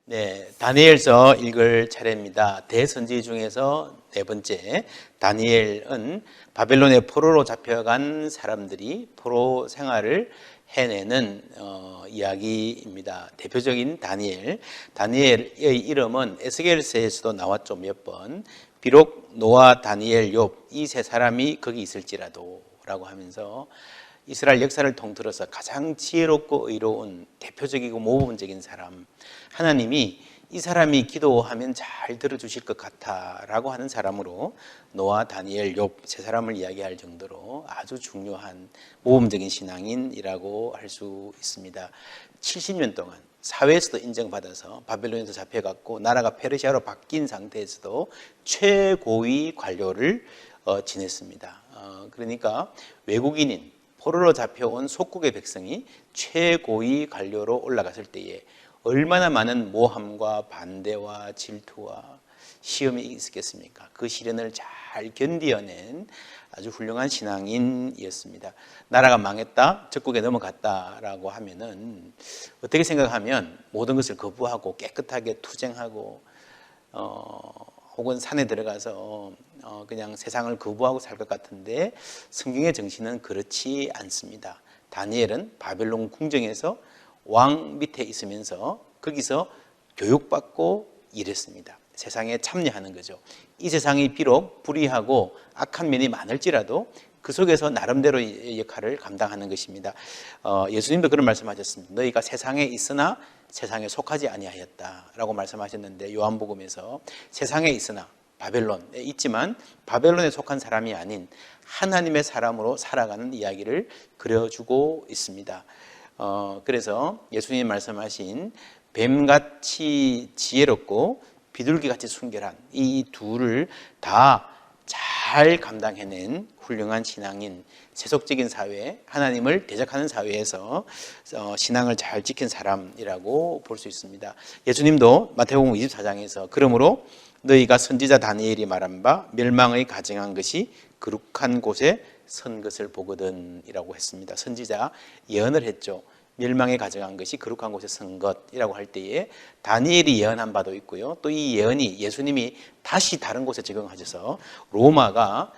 네, 다니엘서 읽을 차례입니다. 대선지 중에서 네 번째, 다니엘은 바벨론의 포로로 잡혀간 사람들이 포로 생활을 해내는 이야기입니다. 대표적인 다니엘의 이름은 에스겔서에서도 나왔죠, 몇 번. 비록 노아, 다니엘, 욥 이 세 사람이 거기 있을지라도 라고 하면서 이스라엘 역사를 통틀어서 가장 지혜롭고 의로운 대표적이고 모범적인 사람, 하나님이 이 사람이 기도하면 잘 들어주실 것 같아 라고 하는 사람으로 노아, 다니엘, 욥 세 사람을 이야기할 정도로 아주 중요한 모범적인 신앙인이라고 할 수 있습니다. 70년 동안 사회에서도 인정받아서 바벨론에서 잡혀갔고 나라가 페르시아로 바뀐 상태에서도 최고위 관료를 지냈습니다. 그러니까 외국인인 포로로 잡혀온 속국의 백성이 최고위 관료로 올라갔을 때에 얼마나 많은 모함과 반대와 질투와 시험이 있었겠습니까? 그 시련을 잘 견디어낸 아주 훌륭한 신앙인이었습니다. 나라가 망했다, 적국에 넘어갔다라고 하면은 어떻게 생각하면 모든 것을 거부하고 깨끗하게 투쟁하고 혹은 산에 들어가서 그냥 세상을 거부하고 살 것 같은데 성경의 정신은 그렇지 않습니다. 다니엘은 바벨론 궁정에서 왕 밑에 있으면서 거기서 교육받고 일했습니다. 세상에 참여하는 거죠. 이 세상이 비록 불의하고 악한 면이 많을지라도 그 속에서 나름대로의 역할을 감당하는 것입니다. 예수님도 그런 말씀하셨습니다. 너희가 세상에 있으나 세상에 속하지 아니하였다라고 말씀하셨는데 요한복음에서 세상에 있으나 바벨론에 있지만 바벨론에 속한 사람이 아닌 하나님의 사람으로 살아가는 이야기를 그려주고 있습니다. 그래서 예수님 말씀하신 뱀같이 지혜롭고 비둘기같이 순결한 이 둘을 다 잘 감당해낸 훌륭한 신앙인, 세속적인 사회, 하나님을 대적하는 사회에서 신앙을 잘 지킨 사람이라고 볼 수 있습니다. 예수님도 마태복음 24장에서 그러므로 너희가 선지자 다니엘이 말한 바 멸망의 가증한 것이 거룩한 곳에 선 것을 보거든 이라고 했습니다. 선지자 예언을 했죠. 멸망에 가져간 것이 거룩한 곳에 선 것이라고 할 때에 다니엘이 예언한 바도 있고요. 또 이 예언이 예수님이 다시 다른 곳에 적용하셔서 로마가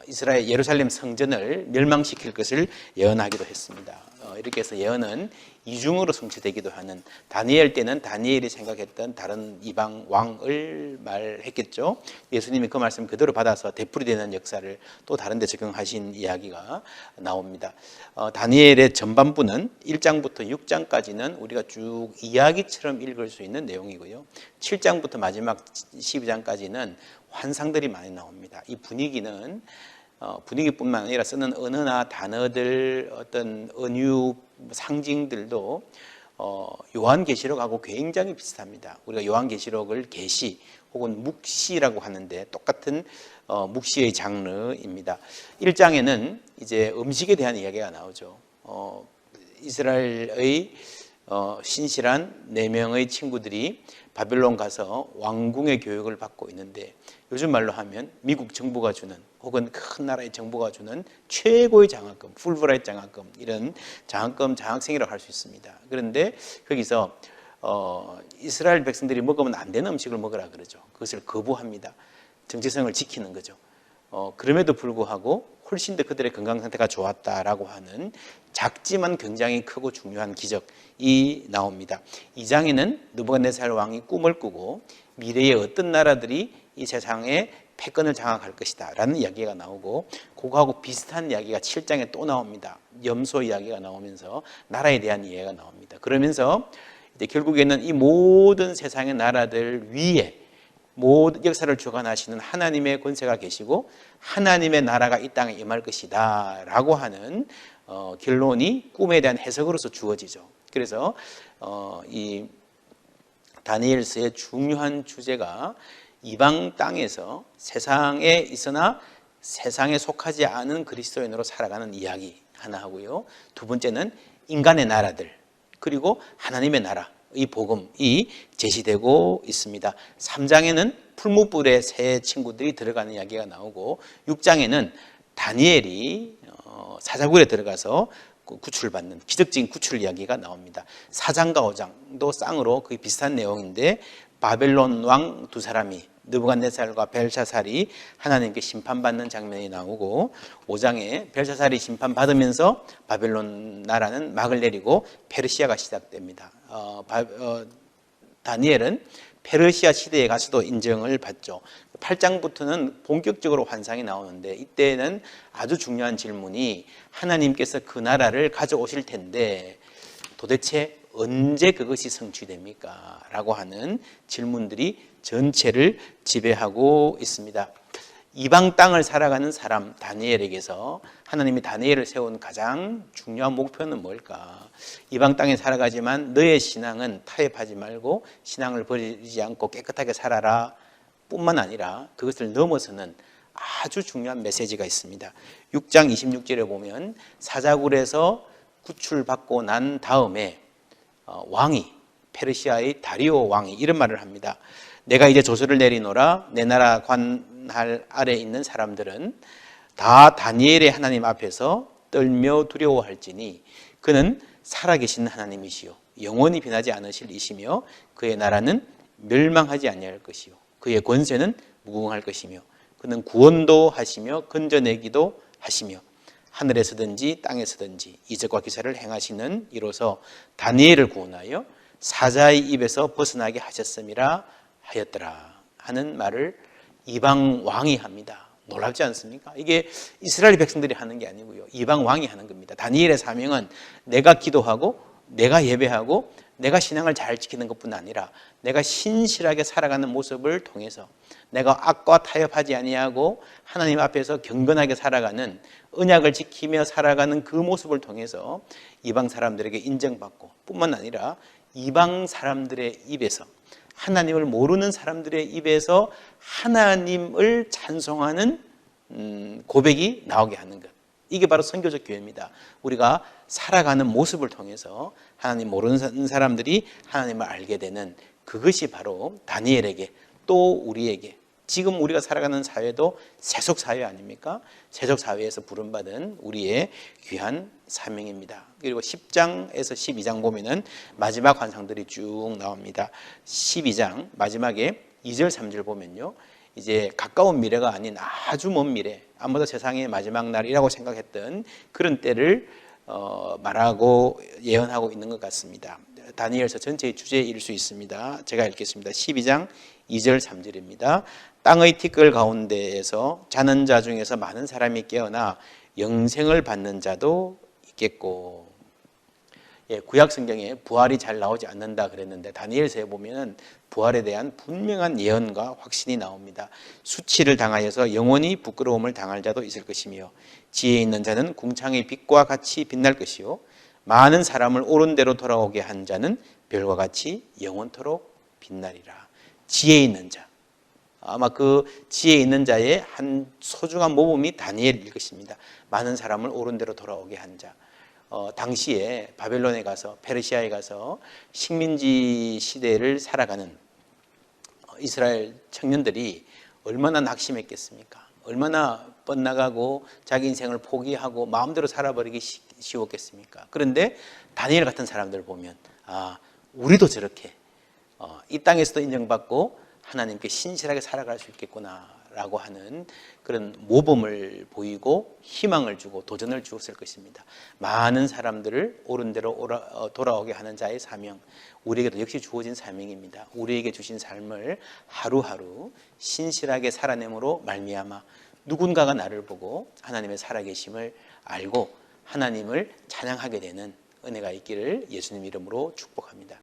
이스라엘 예루살렘 성전을 멸망시킬 것을 예언하기도 했습니다. 이렇게 해서 예언은 이중으로 성취되기도 하는, 다니엘 때는 다니엘이 생각했던 다른 이방 왕을 말했겠죠. 예수님이 그 말씀 그대로 받아서 되풀이되는 역사를 또 다른 데 적용하신 이야기가 나옵니다. 다니엘의 전반부는 1장부터 6장까지는 우리가 쭉 이야기처럼 읽을 수 있는 내용이고요. 7장부터 마지막 12장까지는 환상들이 많이 나옵니다. 이 분위기는 분위기뿐만 아니라 쓰는 언어나 단어들, 어떤 은유, 상징들도 요한계시록하고 굉장히 비슷합니다. 우리가 요한계시록을 계시 혹은 묵시라고 하는데 똑같은 묵시의 장르입니다. 1장에는 이제 음식에 대한 이야기가 나오죠. 이스라엘의 신실한 4명의 친구들이 바벨론 가서 왕궁의 교육을 받고 있는데 요즘 말로 하면 미국 정부가 주는 혹은 큰 나라의 정부가 주는 최고의 장학금, 풀브라이트 장학금, 이런 장학금, 장학생이라고 할 수 있습니다. 그런데 거기서 이스라엘 백성들이 먹으면 안 되는 음식을 먹으라 그러죠. 그것을 거부합니다. 정체성을 지키는 거죠. 그럼에도 불구하고 훨씬 더 그들의 건강 상태가 좋았다라고 하는 작지만 굉장히 크고 중요한 기적이 나옵니다. 2장에는 느부갓네살 왕이 꿈을 꾸고 미래의 어떤 나라들이 이 세상에 패권을 장악할 것이다 라는 이야기가 나오고, 그거하고 비슷한 이야기가 7장에 또 나옵니다. 염소 이야기가 나오면서 나라에 대한 이야기가 나옵니다. 그러면서 이제 결국에는 이 모든 세상의 나라들 위에 모든 역사를 주관하시는 하나님의 권세가 계시고 하나님의 나라가 이 땅에 임할 것이다 라고 하는 결론이 꿈에 대한 해석으로서 주어지죠. 그래서 이 다니엘서의 중요한 주제가 이방 땅에서 세상에 있으나 세상에 속하지 않은 그리스도인으로 살아가는 이야기 하나 하고요. 두 번째는 인간의 나라들, 그리고 하나님의 나라, 이 복음이 제시되고 있습니다. 3장에는 풀무불에 새 친구들이 들어가는 이야기가 나오고 6장에는 다니엘이 사자굴에 들어가서 구출받는 기적적인 구출 이야기가 나옵니다. 4장과 5장도 쌍으로 거의 비슷한 내용인데 바벨론 왕 두 사람이 느부갓네살과 벨샤살이 하나님께 심판받는 장면이 나오고 5장에 벨샤살이 심판받으면서 바벨론 나라는 막을 내리고 페르시아가 시작됩니다. 다니엘은 페르시아 시대에 가서도 인정을 받죠. 8장부터는 본격적으로 환상이 나오는데 이때는 아주 중요한 질문이 하나님께서 그 나라를 가져오실 텐데 도대체 언제 그것이 성취됩니까? 라고 하는 질문들이 전체를 지배하고 있습니다. 이방 땅을 살아가는 사람 다니엘에게서 하나님이 다니엘을 세운 가장 중요한 목표는 뭘까? 이방 땅에 살아가지만 너의 신앙은 타협하지 말고 신앙을 버리지 않고 깨끗하게 살아라 뿐만 아니라 그것을 넘어서는 아주 중요한 메시지가 있습니다. 6장 26절에 보면 사자굴에서 구출받고 난 다음에 왕이 페르시아의 다리오 왕이 이런 말을 합니다. 내가 이제 조서를 내리노라. 내 나라 관할 아래에 있는 사람들은 다 다니엘의 하나님 앞에서 떨며 두려워할지니 그는 살아계신 하나님이시요 영원히 변하지 않으실 이시며 그의 나라는 멸망하지 아니할 것이요 그의 권세는 무궁할 것이며 그는 구원도 하시며 건져내기도 하시며 하늘에서든지 땅에서든지 이적과 기사를 행하시는 이로서 다니엘을 구원하여 사자의 입에서 벗어나게 하셨음이라 하였더라 하는 말을 이방 왕이 합니다. 놀랍지 않습니까? 이게 이스라엘 백성들이 하는 게 아니고요. 이방 왕이 하는 겁니다. 다니엘의 사명은 내가 기도하고 내가 예배하고 내가 신앙을 잘 지키는 것뿐 아니라 내가 신실하게 살아가는 모습을 통해서 내가 악과 타협하지 아니하고 하나님 앞에서 경건하게 살아가는 언약을 지키며 살아가는 그 모습을 통해서 이방 사람들에게 인정받고 뿐만 아니라 이방 사람들의 입에서 하나님을 모르는 사람들의 입에서 하나님을 찬송하는 고백이 나오게 하는 것. 이게 바로 선교적 교회입니다. 우리가 살아가는 모습을 통해서 하나님 모르는 사람들이 하나님을 알게 되는 그것이 바로 다니엘에게 또 우리에게 지금 우리가 살아가는 사회도 세속 사회 아닙니까? 세속 사회에서 부름받은 우리의 귀한 사명입니다. 그리고 10장에서 12장 보면은 마지막 환상들이 쭉 나옵니다. 12장 마지막에 2절 3절 보면요. 이제 가까운 미래가 아닌 아주 먼 미래, 아무도 세상의 마지막 날이라고 생각했던 그런 때를 말하고 예언하고 있는 것 같습니다. 다니엘서 전체의 주제일 수 있습니다. 제가 읽겠습니다. 12장 2절 3절입니다. 땅의 티끌 가운데에서 자는 자 중에서 많은 사람이 깨어나 영생을 받는 자도 있겠고. 구약 성경에 부활이 잘 나오지 않는다 그랬는데 다니엘서에 보면 부활에 대한 분명한 예언과 확신이 나옵니다. 수치를 당하여서 영원히 부끄러움을 당할 자도 있을 것이며 지혜 있는 자는 궁창의 빛과 같이 빛날 것이요 많은 사람을 옳은 대로 돌아오게 한 자는 별과 같이 영원토록 빛나리라. 지혜 있는 자, 아마 그 지혜 있는 자의 한 소중한 모범이 다니엘일 것입니다. 많은 사람을 옳은 대로 돌아오게 한 자. 당시에 바벨론에 가서 페르시아에 가서 식민지 시대를 살아가는 이스라엘 청년들이 얼마나 낙심했겠습니까? 얼마나 뻗나가고 자기 인생을 포기하고 마음대로 살아버리기 쉬웠겠습니까? 그런데 다니엘 같은 사람들 보면 우리도 저렇게 이 땅에서도 인정받고 하나님께 신실하게 살아갈 수 있겠구나 라고 하는 그런 모범을 보이고 희망을 주고 도전을 주었을 것입니다. 많은 사람들을 옳은 대로 돌아오게 하는 자의 사명, 우리에게도 역시 주어진 사명입니다. 우리에게 주신 삶을 하루하루 신실하게 살아냄으로 말미암아 누군가가 나를 보고 하나님의 살아계심을 알고 하나님을 찬양하게 되는 은혜가 있기를 예수님 이름으로 축복합니다.